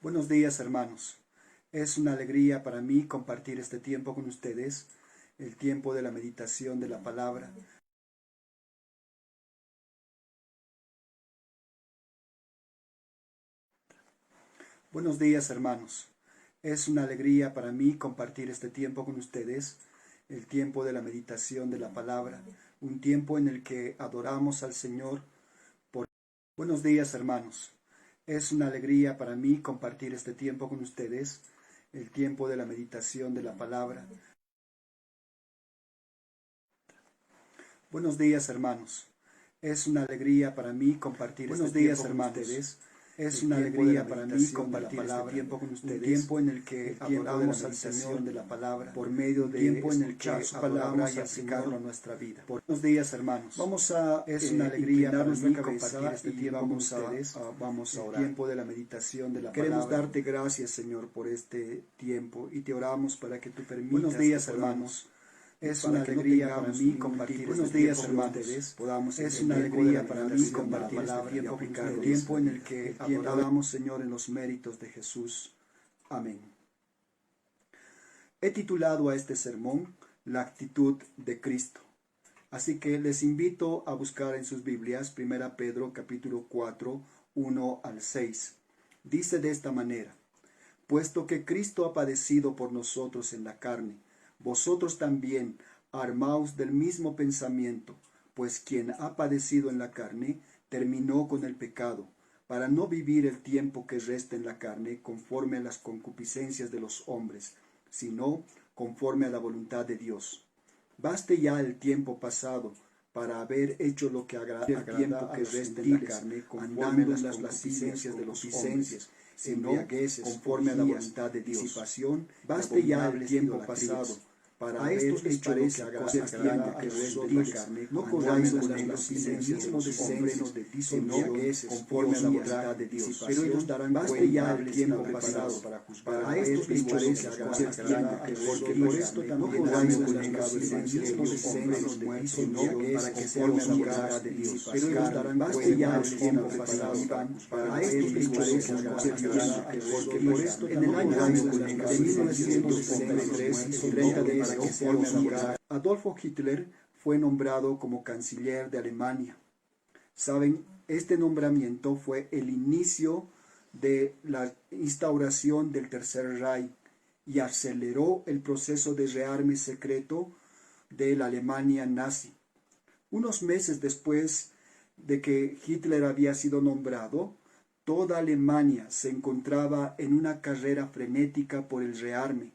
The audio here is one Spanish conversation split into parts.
Buenos días, hermanos. Es una alegría para mí compartir este tiempo con ustedes, el tiempo de la meditación de la palabra. Buenos días, hermanos. Es una alegría para mí compartir este tiempo con ustedes, el tiempo de la meditación de la palabra, un tiempo en el que adoramos al Señor. Buenos días, hermanos. Es una alegría para mí compartir este tiempo con ustedes, el tiempo de la meditación de la palabra. Buenos días, hermanos. Es una alegría para mí compartir este tiempo con ustedes. Es una alegría para mí compartir este tiempo con ustedes. Un tiempo en el que adoramos al Señor de la palabra por medio de tiempo en el que su palabra y aplicarlo a nuestra vida. Buenos días, hermanos. Vamos a es una alegría para mí compartir este tiempo con ustedes. Vamos a orar. El tiempo de la meditación de la palabra. Queremos darte gracias, Señor, por este tiempo y te oramos para que tú permitas. Buenos días, hermanos. Es una alegría para mí compartir buenos días, hermanos. Es una alegría para mí compartir este tiempo con ustedes, el tiempo en el que adoramos, Señor, en los méritos de Jesús. Amén. He titulado a este sermón La actitud de Cristo. Así que les invito a buscar en sus Biblias 1 Pedro capítulo 4, 1 al 6. Dice de esta manera: puesto que Cristo ha padecido por nosotros en la carne, vosotros también armaos del mismo pensamiento, pues quien ha padecido en la carne terminó con el pecado, para no vivir el tiempo que resta en la carne conforme a las concupiscencias de los hombres, sino conforme a la voluntad de Dios. Baste ya el tiempo pasado para haber hecho lo que agrada el tiempo que resta en la carne, andando en las concupiscencias de los hombres, sino conforme a la voluntad de Dios. Baste ya el tiempo pasado para haber hecho lo que agrada que resta en la carne, no corráis con las concupiscencias de los hombres, sino conforme a la voluntad de Dios. Pero ellos darán baste ya el tiempo pasado para estos hecho lo que agrada porque por esto también no corráis con las concupiscencias de los hombres, sino para que sean la voluntad de Dios. Pero ellos darán baste ya el tiempo pasado para estos hecho lo que agrada porque por esto en el año de 1933 y 30 de Adolfo Hitler fue nombrado como canciller de Alemania. Saben, este nombramiento fue el inicio de la instauración del Tercer Reich y aceleró el proceso de rearme secreto de la Alemania nazi. Unos meses después de que Hitler había sido nombrado, toda Alemania se encontraba en una carrera frenética por el rearme.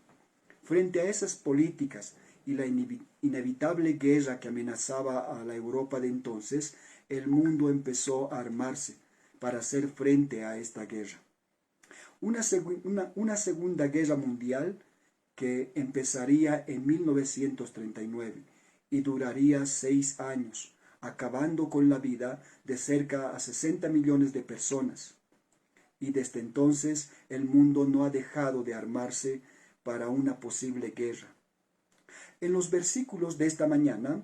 Frente a esas políticas y la inevitable guerra que amenazaba a la Europa de entonces, el mundo empezó a armarse para hacer frente a esta guerra. Una segunda guerra mundial que empezaría en 1939 y duraría 6 años, acabando con la vida de cerca a 60 millones de personas. Y desde entonces el mundo no ha dejado de armarse para una posible guerra. En los versículos de esta mañana,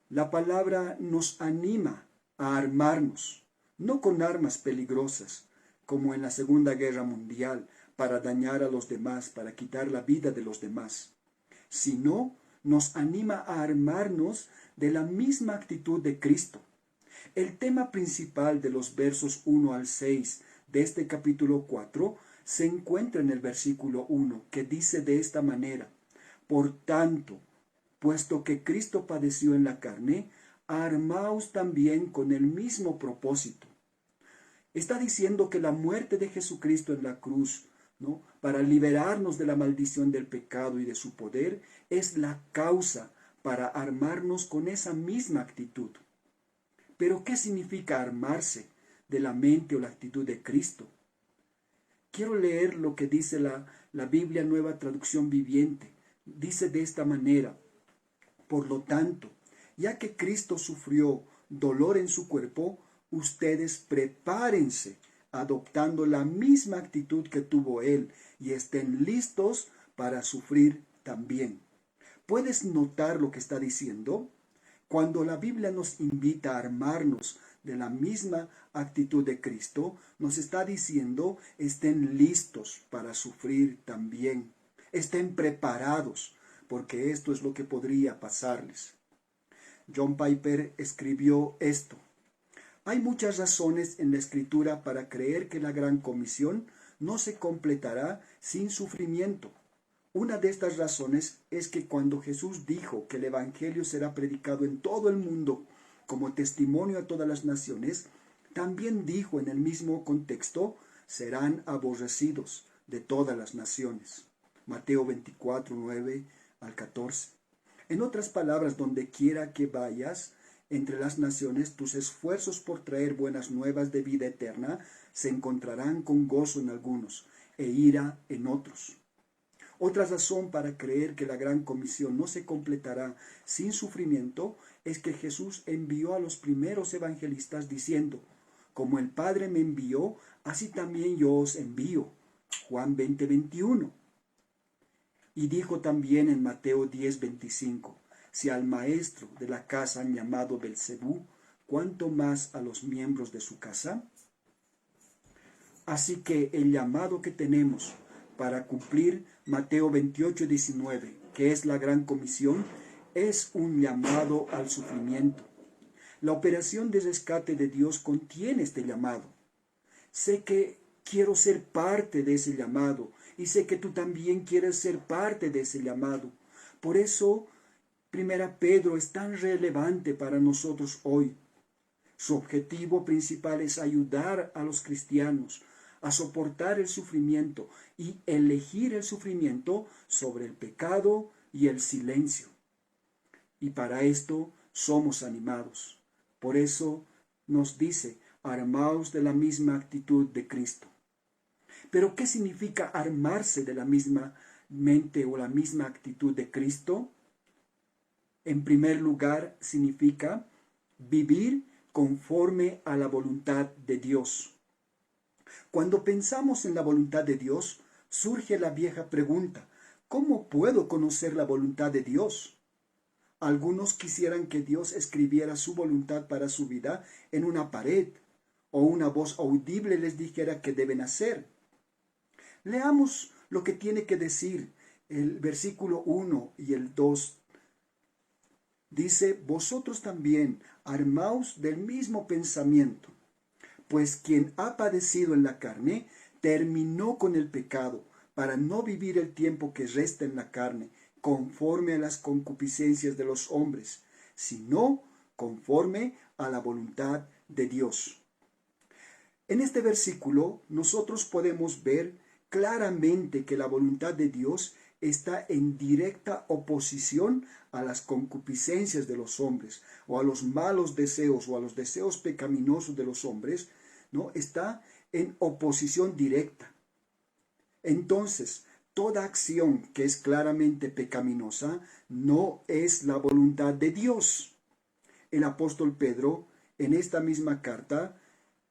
la palabra nos anima a armarnos, no con armas peligrosas, como en la Segunda Guerra Mundial, para dañar a los demás, para quitar la vida de los demás, sino nos anima a armarnos de la misma actitud de Cristo. El tema principal de los versos 1 al 6 de este capítulo 4 se encuentra en el versículo 1, que dice de esta manera: por tanto, puesto que Cristo padeció en la carne, armaos también con el mismo propósito. Está diciendo que la muerte de Jesucristo en la cruz, ¿no?, para liberarnos de la maldición del pecado y de su poder, es la causa para armarnos con esa misma actitud. Pero ¿qué significa armarse de la mente o la actitud de Cristo? Quiero leer lo que dice la Biblia Nueva Traducción Viviente. Dice de esta manera: por lo tanto, ya que Cristo sufrió dolor en su cuerpo, ustedes prepárense adoptando la misma actitud que tuvo Él y estén listos para sufrir también. ¿Puedes notar lo que está diciendo? Cuando la Biblia nos invita a armarnos de la misma actitud de Cristo, nos está diciendo, estén listos para sufrir también, estén preparados, porque esto es lo que podría pasarles. John Piper escribió esto: hay muchas razones en la Escritura para creer que la Gran Comisión no se completará sin sufrimiento. Una de estas razones es que cuando Jesús dijo que el Evangelio será predicado en todo el mundo como testimonio a todas las naciones, también dijo en el mismo contexto, serán aborrecidos de todas las naciones. Mateo 24, 9 al 14. En otras palabras, donde quiera que vayas entre las naciones, tus esfuerzos por traer buenas nuevas de vida eterna se encontrarán con gozo en algunos e ira en otros. Otra razón para creer que la gran comisión no se completará sin sufrimiento es que Jesús envió a los primeros evangelistas diciendo, como el Padre me envió, así también yo os envío. Juan 20, 21. Y dijo también en Mateo 10, 25, si al maestro de la casa han llamado Belcebú, ¿cuánto más a los miembros de su casa? Así que el llamado que tenemos para cumplir Mateo 28, 19, que es la gran comisión, es un llamado al sufrimiento. La operación de rescate de Dios contiene este llamado. Sé que quiero ser parte de ese llamado y sé que tú también quieres ser parte de ese llamado. Por eso, 1 Pedro es tan relevante para nosotros hoy. Su objetivo principal es ayudar a los cristianos a soportar el sufrimiento y elegir el sufrimiento sobre el pecado y el silencio. Y para esto somos animados. Por eso nos dice, armaos de la misma actitud de Cristo. Pero ¿qué significa armarse de la misma mente o la misma actitud de Cristo? En primer lugar, significa vivir conforme a la voluntad de Dios. Cuando pensamos en la voluntad de Dios, surge la vieja pregunta, ¿cómo puedo conocer la voluntad de Dios? Algunos quisieran que Dios escribiera su voluntad para su vida en una pared, o una voz audible les dijera qué deben hacer. Leamos lo que tiene que decir el versículo 1 y el 2. Dice, vosotros también armaos del mismo pensamiento, pues quien ha padecido en la carne, terminó con el pecado, para no vivir el tiempo que resta en la carne, conforme a las concupiscencias de los hombres, sino conforme a la voluntad de Dios. En este versículo nosotros podemos ver claramente que la voluntad de Dios está en directa oposición a las concupiscencias de los hombres, o a los malos deseos, o a los deseos pecaminosos de los hombres, ¿no? Está en oposición directa. Entonces, toda acción que es claramente pecaminosa no es la voluntad de Dios. El apóstol Pedro, en esta misma carta,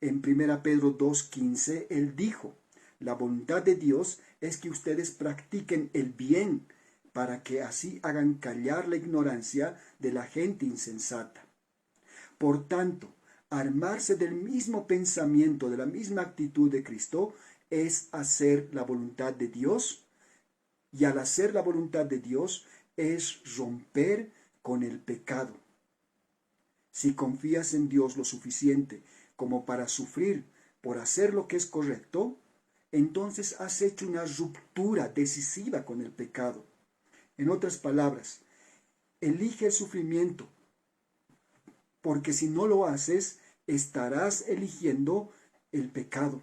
en 1 Pedro 2:15, él dijo, la voluntad de Dios es que ustedes practiquen el bien, para que así hagan callar la ignorancia de la gente insensata. Por tanto, armarse del mismo pensamiento, de la misma actitud de Cristo, es hacer la voluntad de Dios, y al hacer la voluntad de Dios es romper con el pecado. Si confías en Dios lo suficiente como para sufrir por hacer lo que es correcto, entonces has hecho una ruptura decisiva con el pecado. En otras palabras, elige el sufrimiento, porque si no lo haces, estarás eligiendo el pecado.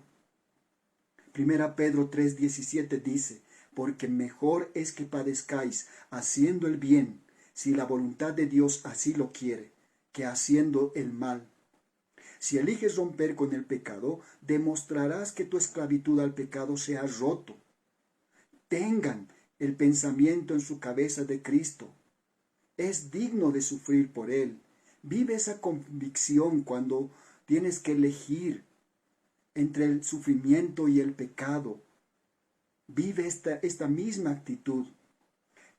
1 Pedro 3:17 dice, porque mejor es que padezcáis haciendo el bien, si la voluntad de Dios así lo quiere, que haciendo el mal. Si eliges romper con el pecado, demostrarás que tu esclavitud al pecado se ha roto. Tengan el pensamiento en su cabeza de Cristo. Es digno de sufrir por Él. Vive esa convicción cuando tienes que elegir entre el sufrimiento y el pecado. Vive esta misma actitud.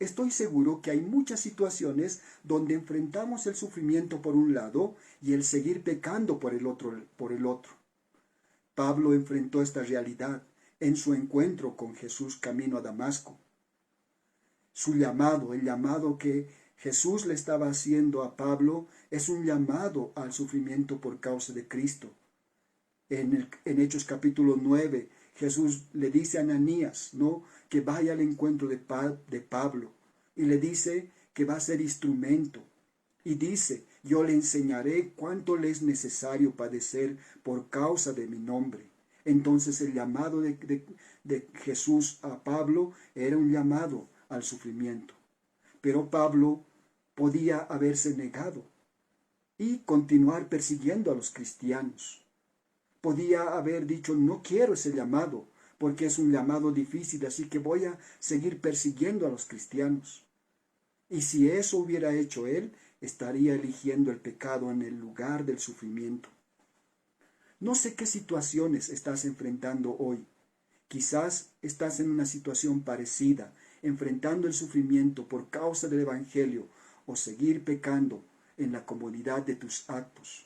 Estoy seguro que hay muchas situaciones donde enfrentamos el sufrimiento por un lado y el seguir pecando por el otro. Pablo enfrentó esta realidad en su encuentro con Jesús camino a Damasco. Su llamado, el llamado que Jesús le estaba haciendo a Pablo, es un llamado al sufrimiento por causa de Cristo. En Hechos capítulo 9, Jesús le dice a Ananías, ¿no?, que vaya al encuentro de Pablo, y le dice que va a ser instrumento. Y dice, yo le enseñaré cuánto le es necesario padecer por causa de mi nombre. Entonces el llamado de Jesús a Pablo era un llamado al sufrimiento. Pero Pablo podía haberse negado y continuar persiguiendo a los cristianos. Podía haber dicho, no quiero ese llamado, porque es un llamado difícil, así que voy a seguir persiguiendo a los cristianos. Y si eso hubiera hecho él, estaría eligiendo el pecado en el lugar del sufrimiento. No sé qué situaciones estás enfrentando hoy. Quizás estás en una situación parecida, enfrentando el sufrimiento por causa del Evangelio o seguir pecando en la comodidad de tus actos.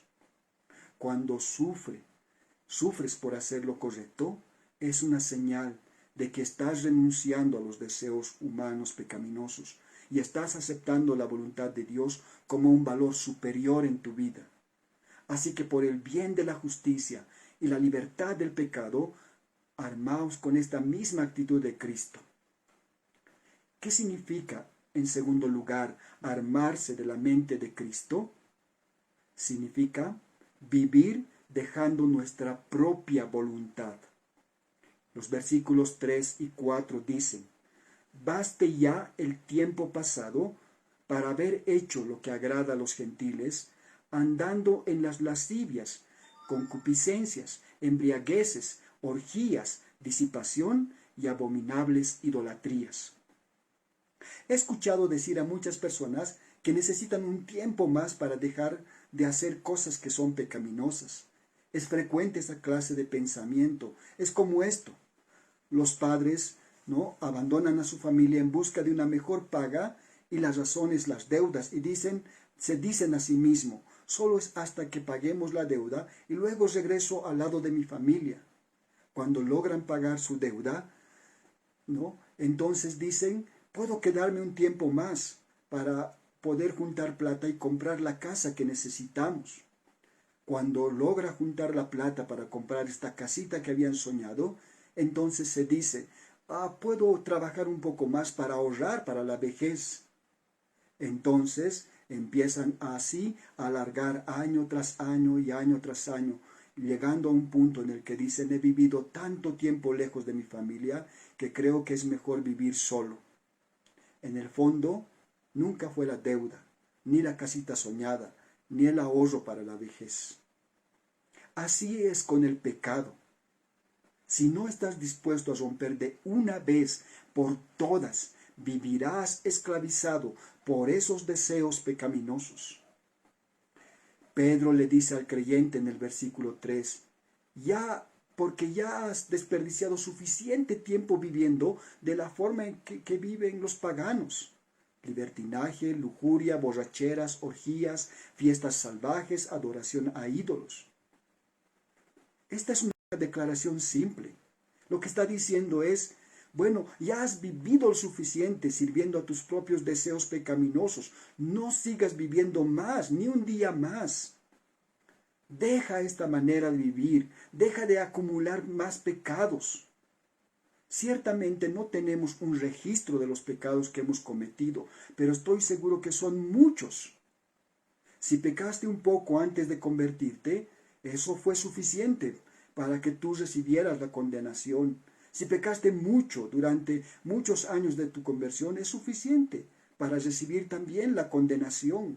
Cuando sufres por hacer lo correcto, es una señal de que estás renunciando a los deseos humanos pecaminosos y estás aceptando la voluntad de Dios como un valor superior en tu vida. Así que por el bien de la justicia y la libertad del pecado, armaos con esta misma actitud de Cristo. ¿Qué significa, en segundo lugar, armarse de la mente de Cristo? Significa vivir dejando nuestra propia voluntad. Los versículos 3 y 4 dicen, baste ya el tiempo pasado para haber hecho lo que agrada a los gentiles, andando en las lascivias, concupiscencias, embriagueces, orgías, disipación y abominables idolatrías. He escuchado decir a muchas personas que necesitan un tiempo más para dejar de hacer cosas que son pecaminosas. Es frecuente esa clase de pensamiento. Es como esto. Los padres, ¿no?, abandonan a su familia en busca de una mejor paga y las razones, las deudas, y se dicen a sí mismos, solo es hasta que paguemos la deuda y luego regreso al lado de mi familia. Cuando logran pagar su deuda, ¿no?, entonces dicen, puedo quedarme un tiempo más para poder juntar plata y comprar la casa que necesitamos. Cuando logra juntar la plata para comprar esta casita que habían soñado, entonces se dice, puedo trabajar un poco más para ahorrar para la vejez. Entonces empiezan así a alargar año tras año y año tras año, llegando a un punto en el que dicen, he vivido tanto tiempo lejos de mi familia que creo que es mejor vivir solo. En el fondo, nunca fue la deuda, ni la casita soñada, ni el ahorro para la vejez. Así es con el pecado. Si no estás dispuesto a romper de una vez por todas, vivirás esclavizado por esos deseos pecaminosos. Pedro le dice al creyente en el versículo 3, porque ya has desperdiciado suficiente tiempo viviendo de la forma en que viven los paganos. Libertinaje, lujuria, borracheras, orgías, fiestas salvajes, adoración a ídolos. Esta es una declaración simple. Lo que está diciendo es, bueno, ya has vivido lo suficiente sirviendo a tus propios deseos pecaminosos. No sigas viviendo más, ni un día más. Deja esta manera de vivir, deja de acumular más pecados. Ciertamente no tenemos un registro de los pecados que hemos cometido, pero estoy seguro que son muchos. Si pecaste un poco antes de convertirte, eso fue suficiente para que tú recibieras la condenación. Si pecaste mucho durante muchos años de tu conversión, es suficiente para recibir también la condenación.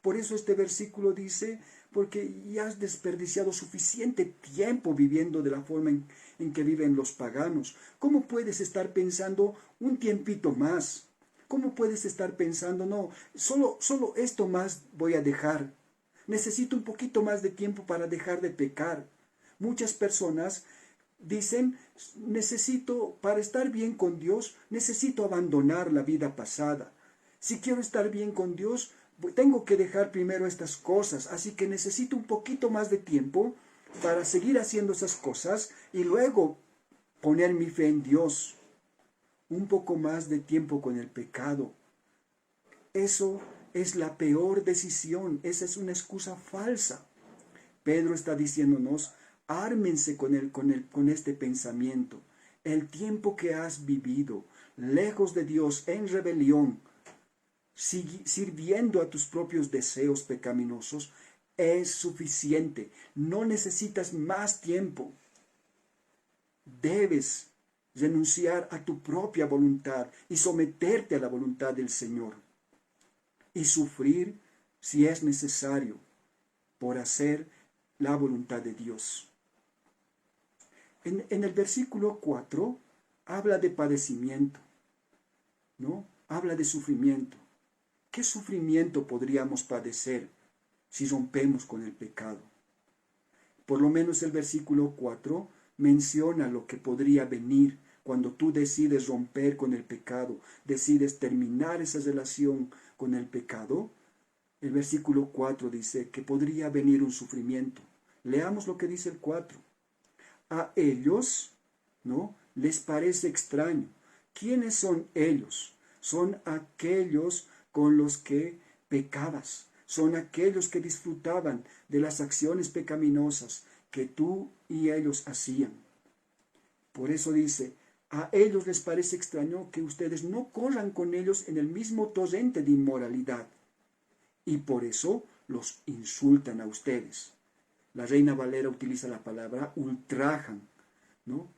Por eso este versículo dice, porque ya has desperdiciado suficiente tiempo viviendo de la forma en que viven los paganos. ¿Cómo puedes estar pensando un tiempito más? ¿Cómo puedes estar pensando, no, solo esto más voy a dejar? Necesito un poquito más de tiempo para dejar de pecar. Muchas personas dicen, para estar bien con Dios, necesito abandonar la vida pasada. Si quiero estar bien con Dios, tengo que dejar primero estas cosas, así que necesito un poquito más de tiempo para seguir haciendo esas cosas y luego poner mi fe en Dios. Un poco más de tiempo con el pecado. Eso es la peor decisión, esa es una excusa falsa. Pedro está diciéndonos, ármense con este pensamiento. El tiempo que has vivido, lejos de Dios, en rebelión, sirviendo a tus propios deseos pecaminosos, es suficiente. No necesitas más tiempo. Debes renunciar a tu propia voluntad y someterte a la voluntad del Señor. Y sufrir, si es necesario, por hacer la voluntad de Dios. En el versículo 4 habla de padecimiento, ¿no? Habla de sufrimiento. ¿Qué sufrimiento podríamos padecer si rompemos con el pecado? Por lo menos el versículo 4 menciona lo que podría venir cuando tú decides romper con el pecado, decides terminar esa relación con el pecado. El versículo 4 dice que podría venir un sufrimiento. Leamos lo que dice el 4. A ellos, ¿no?, les parece extraño. ¿Quiénes son ellos? Son aquellos con los que pecabas. Son aquellos que disfrutaban de las acciones pecaminosas que tú y ellos hacían. Por eso dice, a ellos les parece extraño que ustedes no corran con ellos en el mismo torrente de inmoralidad. Y por eso los insultan a ustedes. La Reina Valera utiliza la palabra ultrajan, ¿no?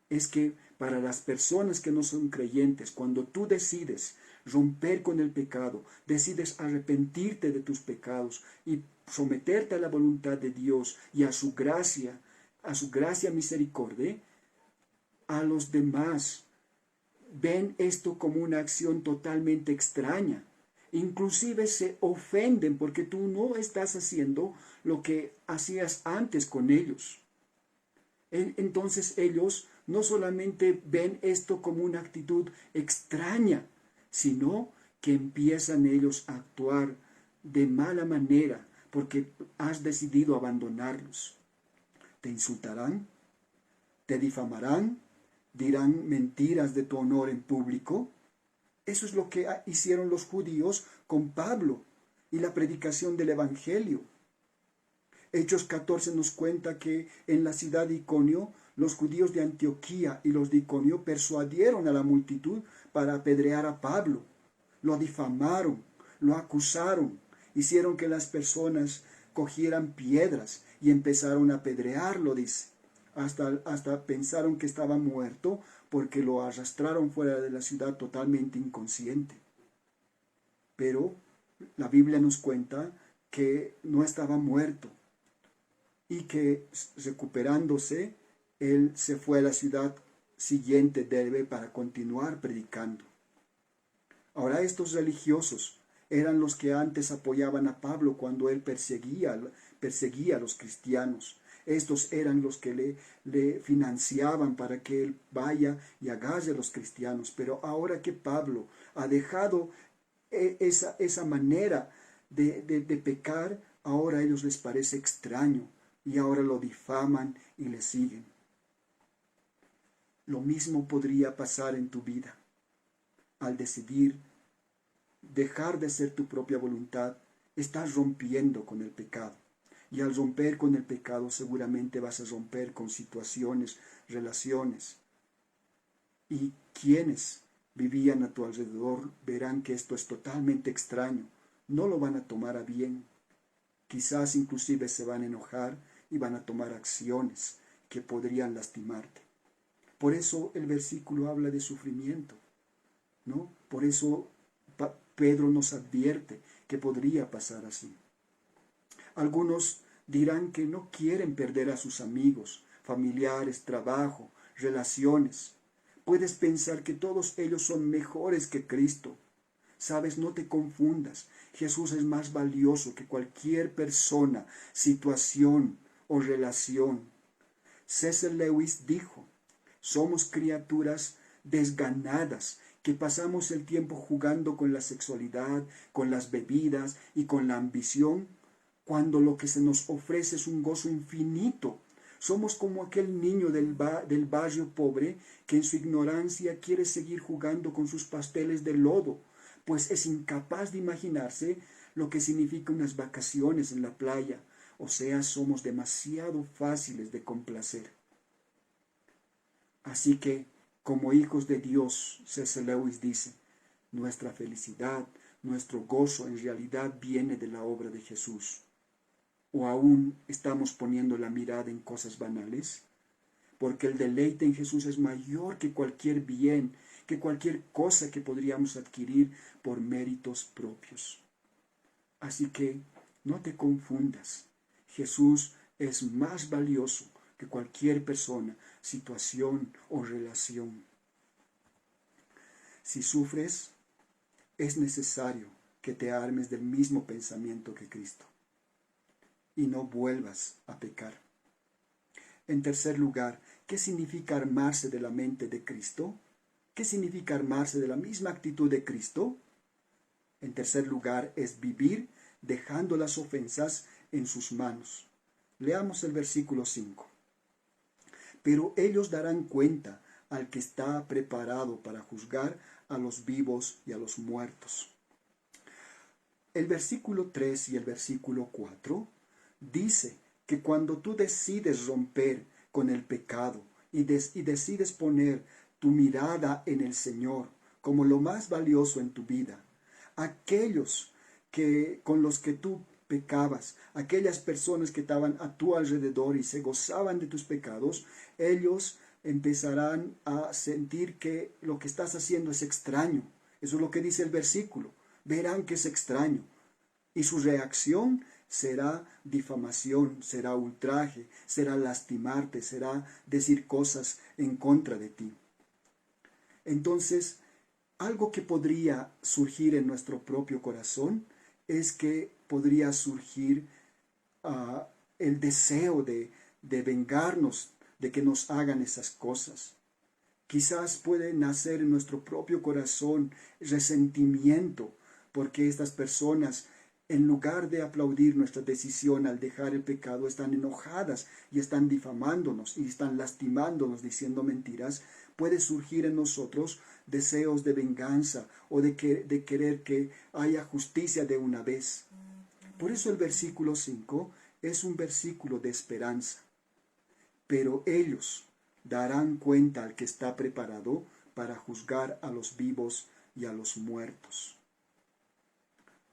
Es que para las personas que no son creyentes, cuando tú decides romper con el pecado, decides arrepentirte de tus pecados y someterte a la voluntad de Dios y a su gracia misericordia, a los demás ven esto como una acción totalmente extraña. Inclusive se ofenden porque tú no estás haciendo lo que hacías antes con ellos. Entonces ellos no solamente ven esto como una actitud extraña, sino que empiezan ellos a actuar de mala manera porque has decidido abandonarlos. Te insultarán, te difamarán, dirán mentiras de tu honor en público. Eso es lo que hicieron los judíos con Pablo y la predicación del Evangelio. Hechos 14 nos cuenta que en la ciudad de Iconio, los judíos de Antioquía y los de Iconio persuadieron a la multitud para apedrear a Pablo. Lo difamaron, lo acusaron, hicieron que las personas cogieran piedras y empezaron a apedrearlo, dice. Hasta pensaron que estaba muerto porque lo arrastraron fuera de la ciudad totalmente inconsciente. Pero la Biblia nos cuenta que no estaba muerto y que recuperándose, él se fue a la ciudad siguiente de Derbe para continuar predicando. Ahora estos religiosos eran los que antes apoyaban a Pablo cuando él perseguía a los cristianos. Estos eran los que le financiaban para que él vaya y agarre a los cristianos. Pero ahora que Pablo ha dejado esa manera de pecar, ahora a ellos les parece extraño y ahora lo difaman y le siguen. Lo mismo podría pasar en tu vida. Al decidir dejar de ser tu propia voluntad, estás rompiendo con el pecado. Y al romper con el pecado seguramente vas a romper con situaciones, relaciones. Y quienes vivían a tu alrededor verán que esto es totalmente extraño. No lo van a tomar a bien. Quizás inclusive se van a enojar y van a tomar acciones que podrían lastimarte. Por eso el versículo habla de sufrimiento, ¿no? Por eso Pedro nos advierte que podría pasar así. Algunos dirán que no quieren perder a sus amigos, familiares, trabajo, relaciones. Puedes pensar que todos ellos son mejores que Cristo. Sabes, no te confundas. Jesús es más valioso que cualquier persona, situación o relación. C.S. Lewis dijo: somos criaturas desganadas que pasamos el tiempo jugando con la sexualidad, con las bebidas y con la ambición, cuando lo que se nos ofrece es un gozo infinito. Somos como aquel niño del barrio pobre que en su ignorancia quiere seguir jugando con sus pasteles de lodo, pues es incapaz de imaginarse lo que significa unas vacaciones en la playa. O sea, somos demasiado fáciles de complacer. Así que, como hijos de Dios, C.S. Lewis dice, nuestra felicidad, nuestro gozo en realidad viene de la obra de Jesús. ¿O aún estamos poniendo la mirada en cosas banales? Porque el deleite en Jesús es mayor que cualquier bien, que cualquier cosa que podríamos adquirir por méritos propios. Así que no te confundas. Jesús es más valioso que cualquier persona, situación o relación. Si sufres, es necesario que te armes del mismo pensamiento que Cristo y no vuelvas a pecar. En tercer lugar, ¿qué significa armarse de la mente de Cristo? ¿Qué significa armarse de la misma actitud de Cristo? En tercer lugar, es vivir dejando las ofensas en sus manos. Leamos el versículo 5. Pero ellos darán cuenta al que está preparado para juzgar a los vivos y a los muertos. El versículo 3 y el versículo 4 dice que cuando tú decides romper con el pecado y decides poner tu mirada en el Señor como lo más valioso en tu vida, aquellos con los que tú pecabas, aquellas personas que estaban a tu alrededor y se gozaban de tus pecados, ellos empezarán a sentir que lo que estás haciendo es extraño. Eso es lo que dice el versículo. Verán que es extraño. Y su reacción será difamación, será ultraje, será lastimarte, será decir cosas en contra de ti. Entonces, algo que podría surgir en nuestro propio corazón es que podría surgir el deseo de vengarnos, de que nos hagan esas cosas. Quizás puede nacer en nuestro propio corazón resentimiento, porque estas personas, en lugar de aplaudir nuestra decisión al dejar el pecado, están enojadas y están difamándonos y están lastimándonos diciendo mentiras. Puede surgir en nosotros deseos de venganza o de querer que haya justicia de una vez. Por eso el versículo 5 es un versículo de esperanza. Pero ellos darán cuenta al que está preparado para juzgar a los vivos y a los muertos.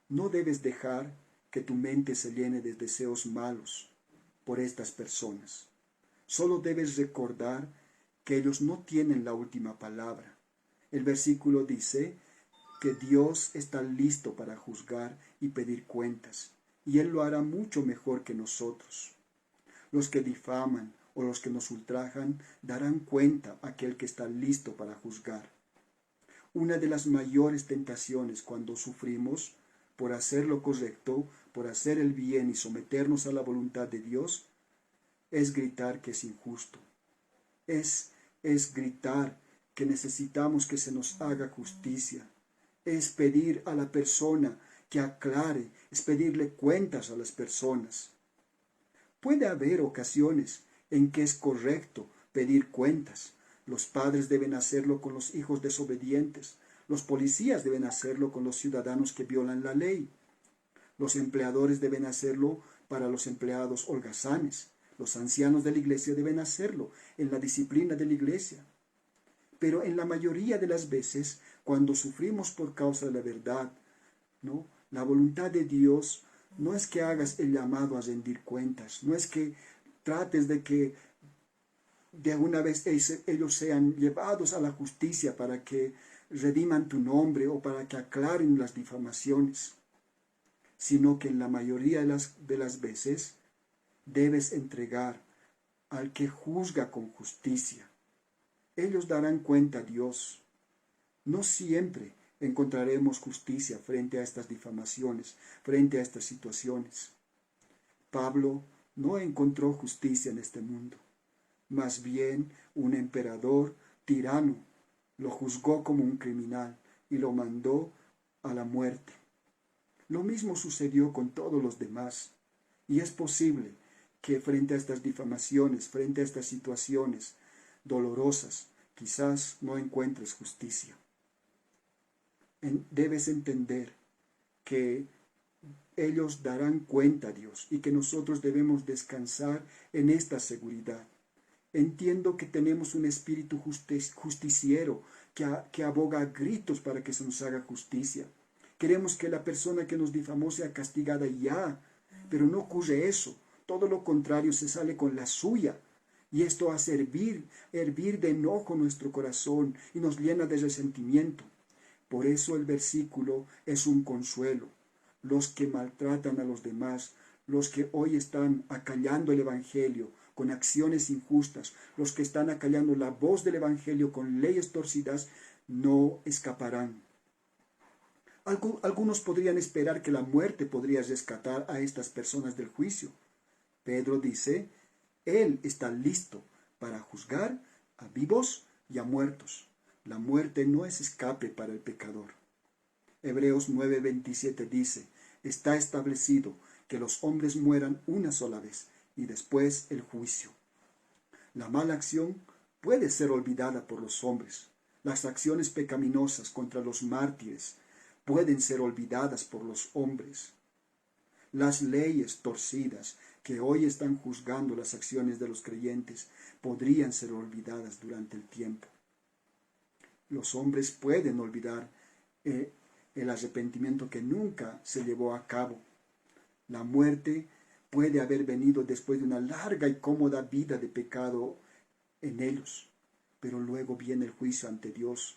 No debes dejar que tu mente se llene de deseos malos por estas personas. Solo debes recordar que ellos no tienen la última palabra. El versículo dice que Dios está listo para juzgar y pedir cuentas, y Él lo hará mucho mejor que nosotros. Los que difaman o los que nos ultrajan darán cuenta a aquel que está listo para juzgar. Una de las mayores tentaciones cuando sufrimos por hacer lo correcto, por hacer el bien y someternos a la voluntad de Dios, es gritar que es injusto. Es gritar que necesitamos que se nos haga justicia. Es pedir a la persona que aclare, es pedirle cuentas a las personas. Puede haber ocasiones en que es correcto pedir cuentas. Los padres deben hacerlo con los hijos desobedientes. Los policías deben hacerlo con los ciudadanos que violan la ley. Los empleadores deben hacerlo para los empleados holgazanes. Los ancianos de la iglesia deben hacerlo en la disciplina de la iglesia. Pero en la mayoría de las veces, cuando sufrimos por causa de la verdad, ¿no? La voluntad de Dios no es que hagas el llamado a rendir cuentas, no es que trates de que de alguna vez ellos sean llevados a la justicia para que rediman tu nombre o para que aclaren las difamaciones, sino que en la mayoría de las veces debes entregar al que juzga con justicia. Ellos darán cuenta a Dios. No siempre encontraremos justicia frente a estas difamaciones, frente a estas situaciones. Pablo no encontró justicia en este mundo. Más bien, un emperador tirano lo juzgó como un criminal y lo mandó a la muerte. Lo mismo sucedió con todos los demás. Y es posible que frente a estas difamaciones, frente a estas situaciones dolorosas, quizás no encuentres justicia. Debes entender que ellos darán cuenta a Dios y que nosotros debemos descansar en esta seguridad. Entiendo que tenemos un espíritu justiciero que aboga a gritos para que se nos haga justicia. Queremos que la persona que nos difamó sea castigada ya, pero no ocurre eso. Todo lo contrario, se sale con la suya. Y esto hace hervir de enojo nuestro corazón y nos llena de resentimiento. Por eso el versículo es un consuelo. Los que maltratan a los demás, los que hoy están acallando el Evangelio con acciones injustas, los que están acallando la voz del Evangelio con leyes torcidas, no escaparán. Algunos podrían esperar que la muerte podría rescatar a estas personas del juicio. Pedro dice, Él está listo para juzgar a vivos y a muertos. La muerte no es escape para el pecador. Hebreos 9:27 dice, está establecido que los hombres mueran una sola vez y después el juicio. La mala acción puede ser olvidada por los hombres. Las acciones pecaminosas contra los mártires pueden ser olvidadas por los hombres. Las leyes torcidas que hoy están juzgando las acciones de los creyentes podrían ser olvidadas durante el tiempo. Los hombres pueden olvidar el arrepentimiento que nunca se llevó a cabo. La muerte puede haber venido después de una larga y cómoda vida de pecado en ellos, pero luego viene el juicio ante Dios.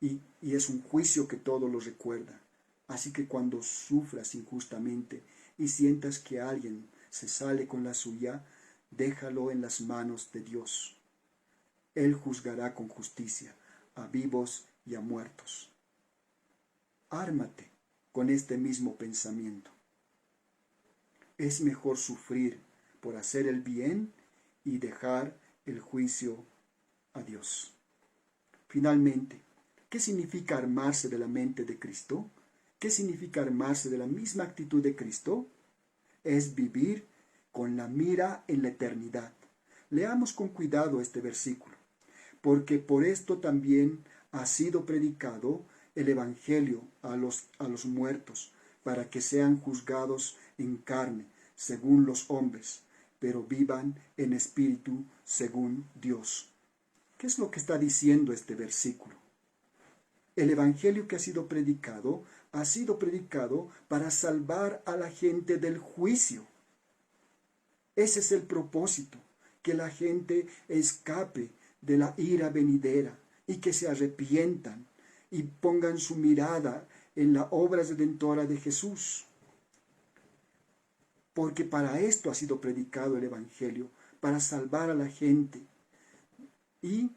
Y es un juicio que todo lo recuerda. Así que cuando sufras injustamente y sientas que alguien se sale con la suya, déjalo en las manos de Dios. Él juzgará con justicia a vivos y a muertos. Ármate con este mismo pensamiento. Es mejor sufrir por hacer el bien y dejar el juicio a Dios. Finalmente, ¿qué significa armarse de la mente de Cristo? ¿Qué significa armarse de la misma actitud de Cristo? Es vivir con la mira en la eternidad. Leamos con cuidado este versículo, porque por esto también ha sido predicado el Evangelio a los muertos, para que sean juzgados en carne, según los hombres, pero vivan en espíritu, según Dios. ¿Qué es lo que está diciendo este versículo? El Evangelio que ha sido predicado para salvar a la gente del juicio. Ese es el propósito, que la gente escape de la ira venidera y que se arrepientan y pongan su mirada en la obra redentora de Jesús. Porque para esto ha sido predicado el Evangelio, para salvar a la gente y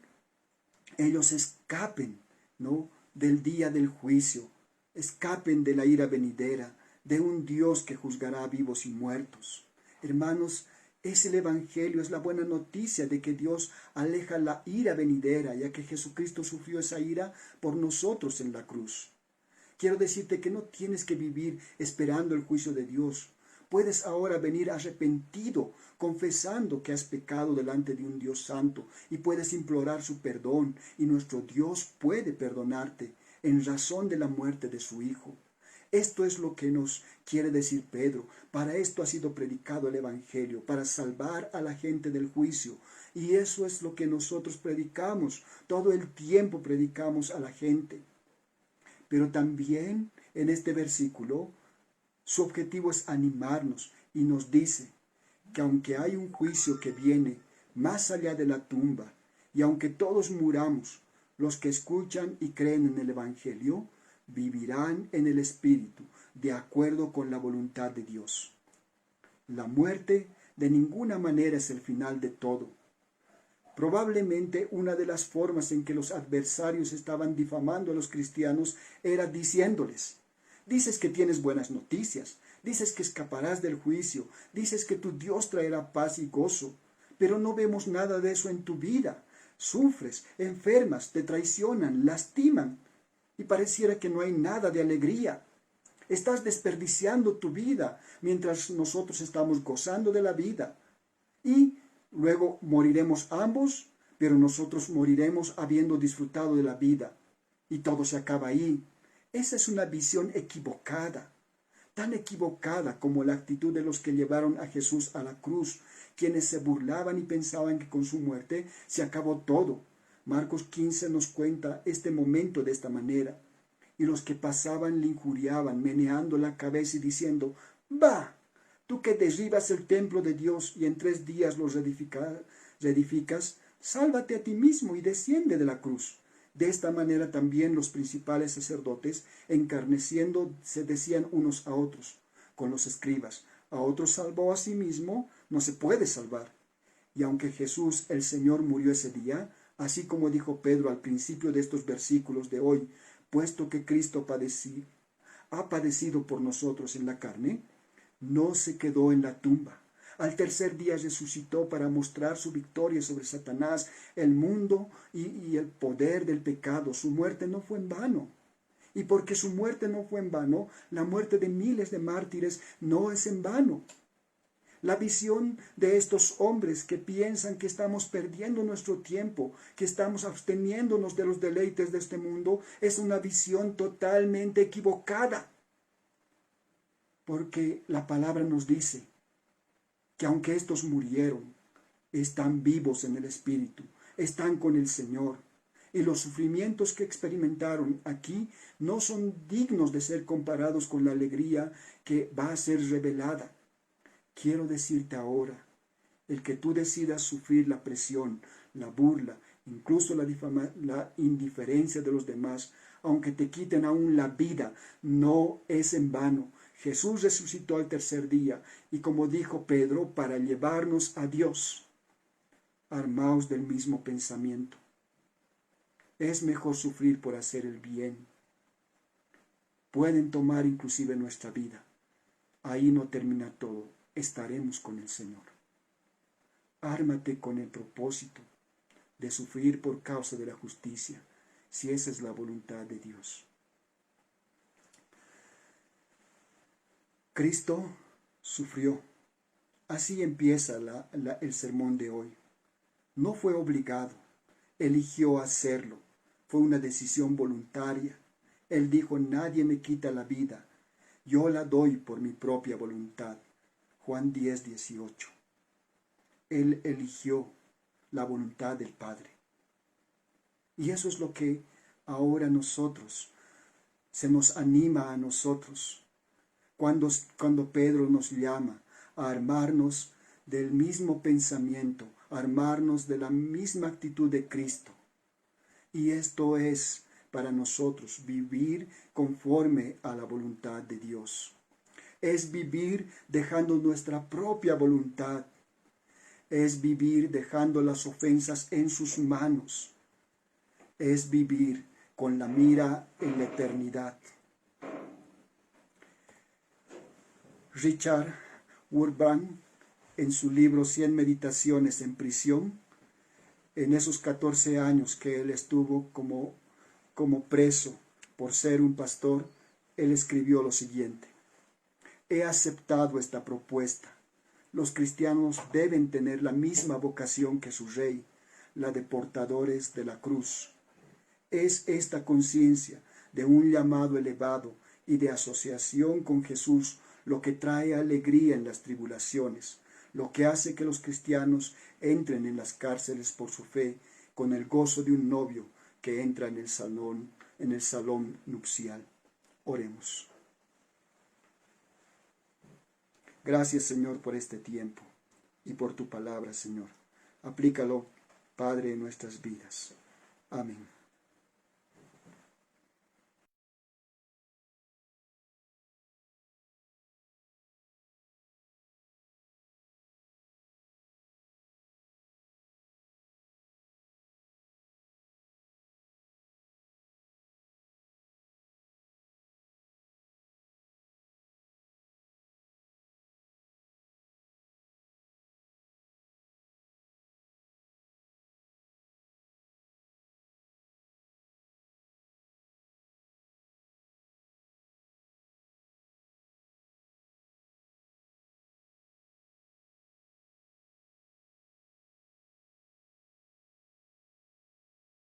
ellos escapen, ¿no?, del día del juicio, escapen de la ira venidera, de un Dios que juzgará a vivos y muertos. Hermanos, es el Evangelio, es la buena noticia de que Dios aleja la ira venidera, ya que Jesucristo sufrió esa ira por nosotros en la cruz. Quiero decirte que no tienes que vivir esperando el juicio de Dios. Puedes ahora venir arrepentido, confesando que has pecado delante de un Dios santo y puedes implorar su perdón y nuestro Dios puede perdonarte en razón de la muerte de su Hijo. Esto es lo que nos quiere decir Pedro. Para esto ha sido predicado el Evangelio, para salvar a la gente del juicio. Y eso es lo que nosotros predicamos. Todo el tiempo predicamos a la gente. Pero también en este versículo, su objetivo es animarnos y nos dice que aunque hay un juicio que viene más allá de la tumba y aunque todos muramos, los que escuchan y creen en el Evangelio vivirán en el Espíritu de acuerdo con la voluntad de Dios. La muerte de ninguna manera es el final de todo. Probablemente una de las formas en que los adversarios estaban difamando a los cristianos era diciéndoles: dices que tienes buenas noticias, dices que escaparás del juicio, dices que tu Dios traerá paz y gozo, pero no vemos nada de eso en tu vida. Sufres, enfermas, te traicionan, lastiman, y pareciera que no hay nada de alegría. Estás desperdiciando tu vida mientras nosotros estamos gozando de la vida. Y luego moriremos ambos, pero nosotros moriremos habiendo disfrutado de la vida. Y todo se acaba ahí. Esa es una visión equivocada, tan equivocada como la actitud de los que llevaron a Jesús a la cruz, quienes se burlaban y pensaban que con su muerte se acabó todo. Marcos 15 nos cuenta este momento de esta manera. Y los que pasaban le injuriaban, meneando la cabeza y diciendo: «¡Bah! Tú que derribas el templo de Dios y en 3 días lo reedificas, sálvate a ti mismo y desciende de la cruz». De esta manera también los principales sacerdotes, encarneciendo, se decían unos a otros, con los escribas: «A otros salvó a sí mismo, no se puede salvar». Y aunque Jesús, el Señor, murió ese día, así como dijo Pedro al principio de estos versículos de hoy, puesto que Cristo ha padecido por nosotros en la carne, no se quedó en la tumba. Al 3er día resucitó para mostrar su victoria sobre Satanás, el mundo y el poder del pecado. Su muerte no fue en vano. Y porque su muerte no fue en vano, la muerte de miles de mártires no es en vano. La visión de estos hombres que piensan que estamos perdiendo nuestro tiempo, que estamos absteniéndonos de los deleites de este mundo, es una visión totalmente equivocada. Porque la palabra nos dice que aunque estos murieron, están vivos en el Espíritu, están con el Señor. Y los sufrimientos que experimentaron aquí no son dignos de ser comparados con la alegría que va a ser revelada. Quiero decirte ahora, el que tú decidas sufrir la presión, la burla, incluso la indiferencia de los demás, aunque te quiten aún la vida, no es en vano. Jesús resucitó al 3er día y, como dijo Pedro, para llevarnos a Dios. Armaos del mismo pensamiento. Es mejor sufrir por hacer el bien. Pueden tomar inclusive nuestra vida. Ahí no termina todo. Estaremos con el Señor. Ármate con el propósito de sufrir por causa de la justicia, si esa es la voluntad de Dios. Cristo sufrió. Así empieza el sermón de hoy. No fue obligado, eligió hacerlo. Fue una decisión voluntaria. Él dijo: «Nadie me quita la vida, yo la doy por mi propia voluntad». Juan 10:18. Él eligió la voluntad del Padre. Y eso es lo que ahora se nos anima a nosotros. Cuando Pedro nos llama a armarnos del mismo pensamiento, a armarnos de la misma actitud de Cristo. Y esto es para nosotros vivir conforme a la voluntad de Dios. Es vivir dejando nuestra propia voluntad. Es vivir dejando las ofensas en sus manos. Es vivir con la mira en la eternidad. Richard Wurmbrand, en su libro 100 meditaciones en prisión, en esos 14 años que él estuvo como preso por ser un pastor, él escribió lo siguiente: «He aceptado esta propuesta. Los cristianos deben tener la misma vocación que su rey, la de portadores de la cruz. Es esta conciencia de un llamado elevado y de asociación con Jesús lo que trae alegría en las tribulaciones, lo que hace que los cristianos entren en las cárceles por su fe con el gozo de un novio que entra en el salón nupcial». Oremos. Gracias, Señor, por este tiempo y por tu palabra, Señor. Aplícalo, Padre, en nuestras vidas. Amén.